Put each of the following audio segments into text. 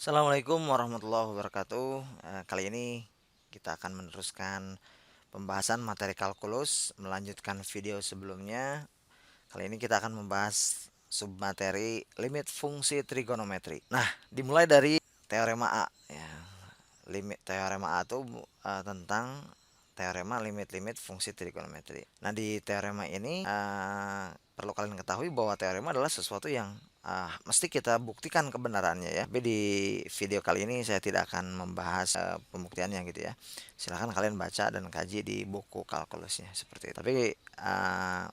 Assalamualaikum warahmatullahi wabarakatuh. Kali ini kita akan meneruskan pembahasan materi kalkulus, melanjutkan video sebelumnya. Kali ini kita akan membahas submateri limit fungsi trigonometri. Nah, dimulai dari teorema A ya. Limit teorema A itu tentang teorema limit-limit fungsi trigonometri. Nah, di teorema ini perlu kalian ketahui bahwa teorema adalah sesuatu yang mesti kita buktikan kebenarannya ya. Tapi di video kali ini saya tidak akan membahas pembuktiannya gitu ya. Silahkan kalian baca dan kaji di buku kalkulusnya seperti itu. Tapi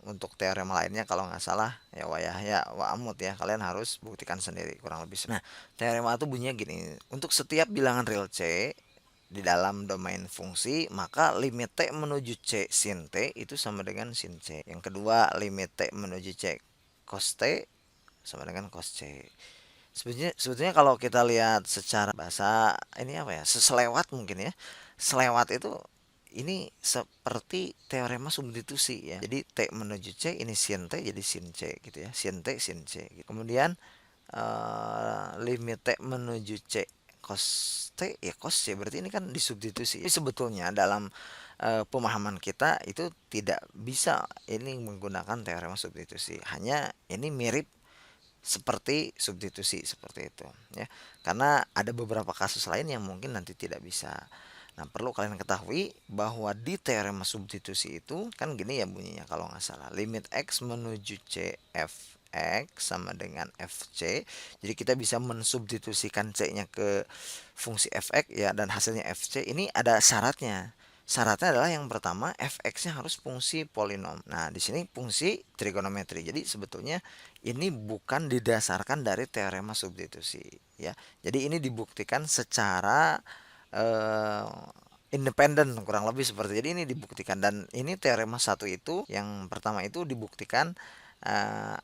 untuk teorema lainnya kalau nggak salah ya wayah ya wa amut ya, kalian harus buktikan sendiri kurang lebih. Nah, teorema itu bunyinya gini. Untuk setiap bilangan real C di dalam domain fungsi, maka limit T menuju C sin T itu sama dengan sin C. Yang kedua, limit T menuju C cos T sama dengan cos C. Sebetulnya kalau kita lihat secara bahasa ini apa ya, selewat mungkin ya. Selewat itu ini seperti teorema substitusi ya. Jadi T menuju C ini sin T jadi sin C gitu ya. Sin T sin C gitu. Kemudian limit T menuju C cos T ya cos C, berarti ini kan disubstitusi. Tapi sebetulnya dalam pemahaman kita itu tidak bisa ini menggunakan teorema substitusi. Hanya ini mirip seperti substitusi seperti itu ya. Karena ada beberapa kasus lain yang mungkin nanti tidak bisa. Nah, perlu kalian ketahui bahwa di teorema substitusi itu kan gini ya bunyinya kalau nggak salah. Limit x menuju c f x sama dengan fc. Jadi kita bisa mensubstitusikan c-nya ke fungsi fx ya, dan hasilnya fc. Ini ada syaratnya. Syaratnya adalah yang pertama fx-nya harus fungsi polinom. Nah, di sini fungsi trigonometri. Jadi sebetulnya ini bukan didasarkan dari teorema substitusi ya. Jadi ini dibuktikan secara eh, independen kurang lebih seperti. Jadi ini dibuktikan, dan ini teorema satu itu yang pertama itu dibuktikan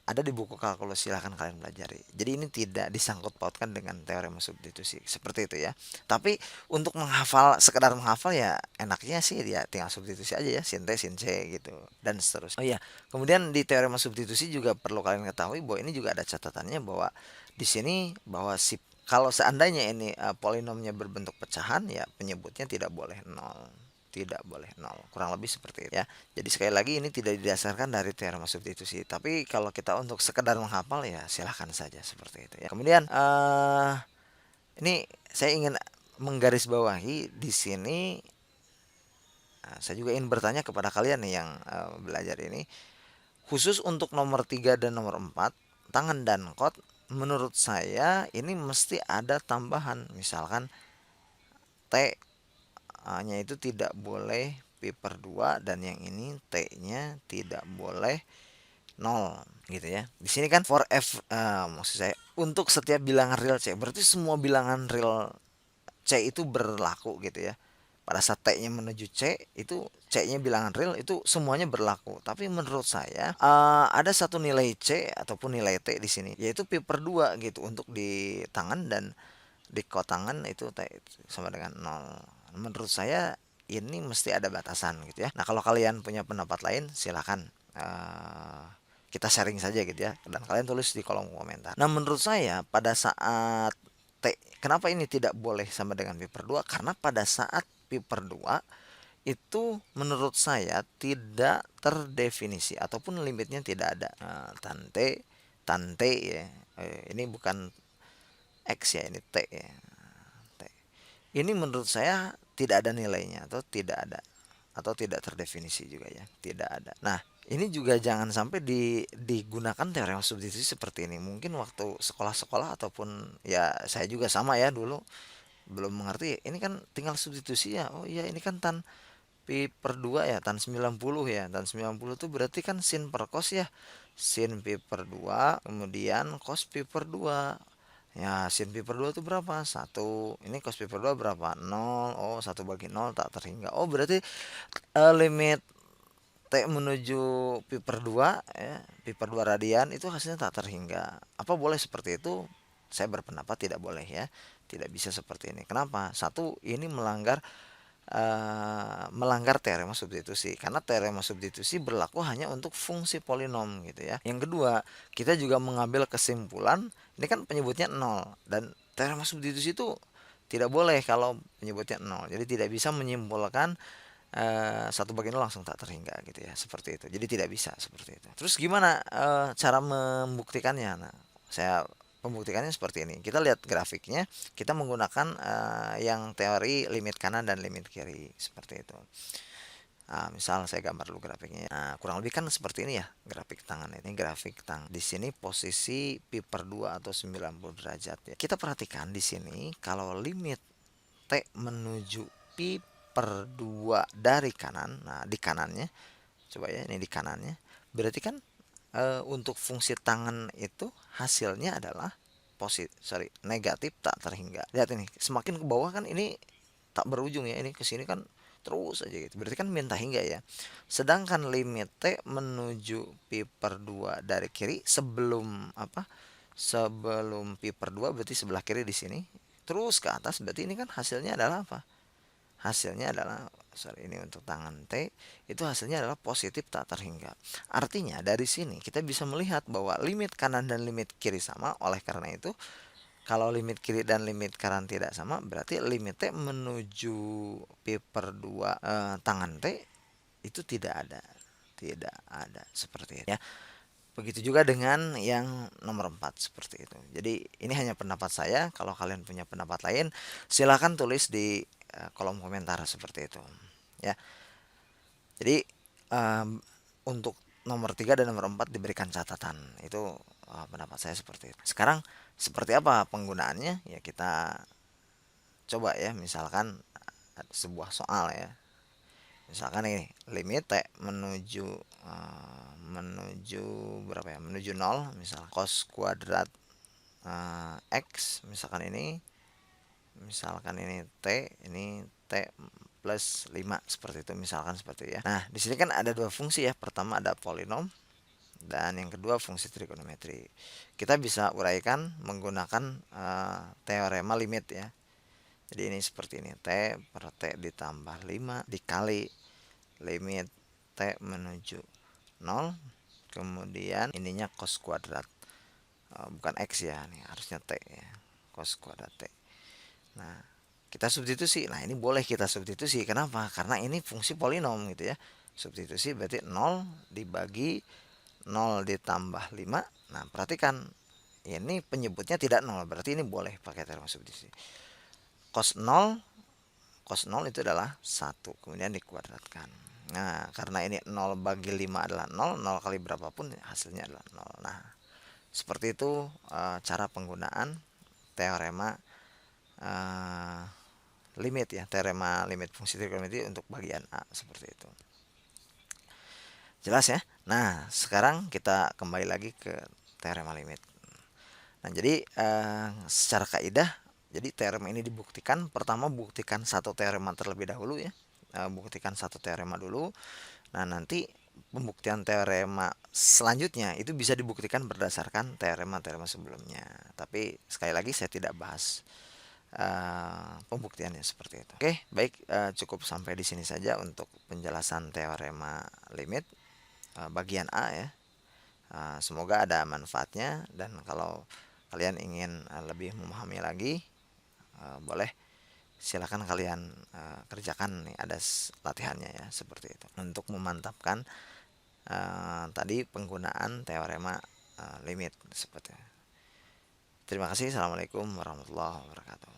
ada di buku kalkulus, silahkan kalian pelajari. Jadi ini tidak disangkut pautkan dengan teorema substitusi seperti itu ya. Tapi untuk menghafal, sekedar menghafal ya enaknya sih dia tinggal substitusi aja ya, sin T sin C gitu dan seterusnya. Oh iya, kemudian di teorema substitusi juga perlu kalian ketahui bahwa ini juga ada catatannya bahwa di sini bahwa si kalau seandainya ini polinomnya berbentuk pecahan ya penyebutnya tidak boleh nol. Tidak boleh nol. Kurang lebih seperti itu ya. Jadi sekali lagi ini tidak didasarkan dari teorema substitusi. Tapi kalau kita untuk sekedar menghafal ya silahkan saja seperti itu ya. Kemudian ini saya ingin menggarisbawahi di sini. Saya juga ingin bertanya kepada kalian nih yang belajar ini, khusus untuk nomor 3 dan nomor 4 tangan dan kot, menurut saya ini mesti ada tambahan. Misalkan T nya itu tidak boleh pi per 2, dan yang ini T nya tidak boleh 0 gitu ya. Di sini kan for f maksud saya untuk setiap bilangan real C, berarti semua bilangan real C itu berlaku gitu ya. Pada saat T-nya menuju C itu C-nya bilangan real itu semuanya berlaku. Tapi menurut saya ada satu nilai C ataupun nilai T di sini, yaitu pi per 2 gitu untuk di tangan, dan di kotangan itu T sama dengan 0. Menurut saya ini mesti ada batasan gitu ya. Nah, kalau kalian punya pendapat lain silahkan kita sharing saja gitu ya, dan kalian tulis di kolom komentar. Nah, menurut saya pada saat T, kenapa ini tidak boleh sama dengan pi per 2? Karena pada saat pi per 2 itu menurut saya tidak terdefinisi ataupun limitnya tidak ada. Tan T ya. Ini bukan X ya, ini T ya. T. Ini menurut saya tidak ada nilainya atau tidak ada, atau tidak terdefinisi juga ya, tidak ada. Nah, ini juga jangan sampai digunakan teorema substitusi seperti ini. Mungkin waktu sekolah-sekolah ataupun ya saya juga sama ya dulu belum mengerti. Ini kan tinggal substitusi ya. Oh iya, ini kan tan pi per 2 ya, tan 90 ya. Tan 90 itu berarti kan sin per cos ya. Sin pi per 2 kemudian cos pi per 2. Ya, sin pi per 2 itu berapa? Satu. Ini cos pi per 2 berapa? Nol. Oh, 1/0 tak terhingga. Oh, berarti limit T menuju pi per 2 ya, pi per 2 radian itu hasilnya tak terhingga. Apa boleh seperti itu? Saya berpendapat tidak boleh ya. Tidak bisa seperti ini. Kenapa? Satu, ini melanggar teorema substitusi, karena teorema substitusi berlaku hanya untuk fungsi polinom gitu ya. Yang kedua, kita juga mengambil kesimpulan ini kan penyebutnya 0, dan teorema substitusi itu tidak boleh kalau menyebutnya nol. Jadi tidak bisa menyimpulkan 1 bagi 0 langsung tak terhingga gitu ya, seperti itu. Jadi tidak bisa seperti itu. Terus gimana cara membuktikannya? Nah, saya pembuktikannya seperti ini. Kita lihat grafiknya, kita menggunakan yang teori limit kanan dan limit kiri seperti itu. Nah, misal saya gambar dulu grafiknya. Nah, kurang lebih kan seperti ini ya grafik tangan ini. Grafik tangan. Di sini posisi pi per 2 atau 90 derajat ya. Kita perhatikan di sini kalau limit T menuju pi per 2 dari kanan. Nah, di kanannya coba ya, ini di kanannya. Berarti kan untuk fungsi tangan itu hasilnya adalah negatif tak terhingga. Lihat ini, semakin ke bawah kan ini tak berujung ya, ini ke sini kan terus aja gitu. Berarti kan minta hingga ya. Sedangkan limit T menuju pi per 2 dari kiri sebelum apa? Sebelum pi per 2 berarti sebelah kiri di sini. Terus ke atas berarti ini kan hasilnya adalah apa? Hasilnya adalah ini untuk tangan T itu hasilnya adalah positif tak terhingga. Artinya dari sini kita bisa melihat bahwa limit kanan dan limit kiri sama. Oleh karena itu kalau limit kiri dan limit kanan tidak sama, berarti limit T menuju pi per 2 tangan T itu tidak ada. Tidak ada seperti itu ya. Begitu juga dengan yang nomor 4 seperti itu. Jadi ini hanya pendapat saya. Kalau kalian punya pendapat lain, silahkan tulis di kolom komentar seperti itu. Ya. Jadi untuk nomor 3 dan nomor 4 diberikan catatan. Itu pendapat saya seperti itu. Sekarang seperti apa penggunaannya? Ya kita coba ya, misalkan sebuah soal ya. Misalkan ini limit T menuju menuju berapa ya? Menuju 0, misal cos kuadrat X, misalkan ini T plus 5 seperti itu, misalkan seperti itu ya. Nah, di sini kan ada dua fungsi ya. Pertama ada polinom dan yang kedua fungsi trigonometri. Kita bisa uraikan menggunakan teorema limit ya. Jadi ini seperti ini, T per T ditambah 5 dikali limit T menuju 0, kemudian ininya cos kuadrat, bukan X ya, nih harusnya T ya, cos kuadrat T. Nah, kita substitusi. Nah, ini boleh kita substitusi. Kenapa? Karena ini fungsi polinom gitu ya. Substitusi berarti 0 dibagi 0 ditambah 5. Nah, perhatikan ini penyebutnya tidak 0, berarti ini boleh pakai teorema substitusi. Cos 0 itu adalah 1, kemudian dikuadratkan. Nah, karena ini 0 bagi 5 adalah 0, 0 kali berapapun hasilnya adalah 0. Nah, seperti itu cara penggunaan teorema limit ya, teorema limit fungsi trigonometri untuk bagian A seperti itu. Jelas ya? Nah, sekarang kita kembali lagi ke teorema limit. Nah, jadi secara kaidah, jadi teorema ini dibuktikan. Pertama buktikan satu teorema terlebih dahulu ya. Buktikan satu teorema dulu. Nah, nanti pembuktian teorema selanjutnya itu bisa dibuktikan berdasarkan teorema-teorema sebelumnya. Tapi sekali lagi saya tidak bahas pembuktiannya seperti itu. Oke, baik, cukup sampai di sini saja untuk penjelasan teorema limit bagian A ya. Semoga ada manfaatnya, dan kalau kalian ingin lebih memahami lagi, boleh silakan kalian kerjakan nih, ada latihannya ya seperti itu untuk memantapkan tadi penggunaan teorema limit seperti itu. Terima kasih. Assalamualaikum warahmatullahi wabarakatuh.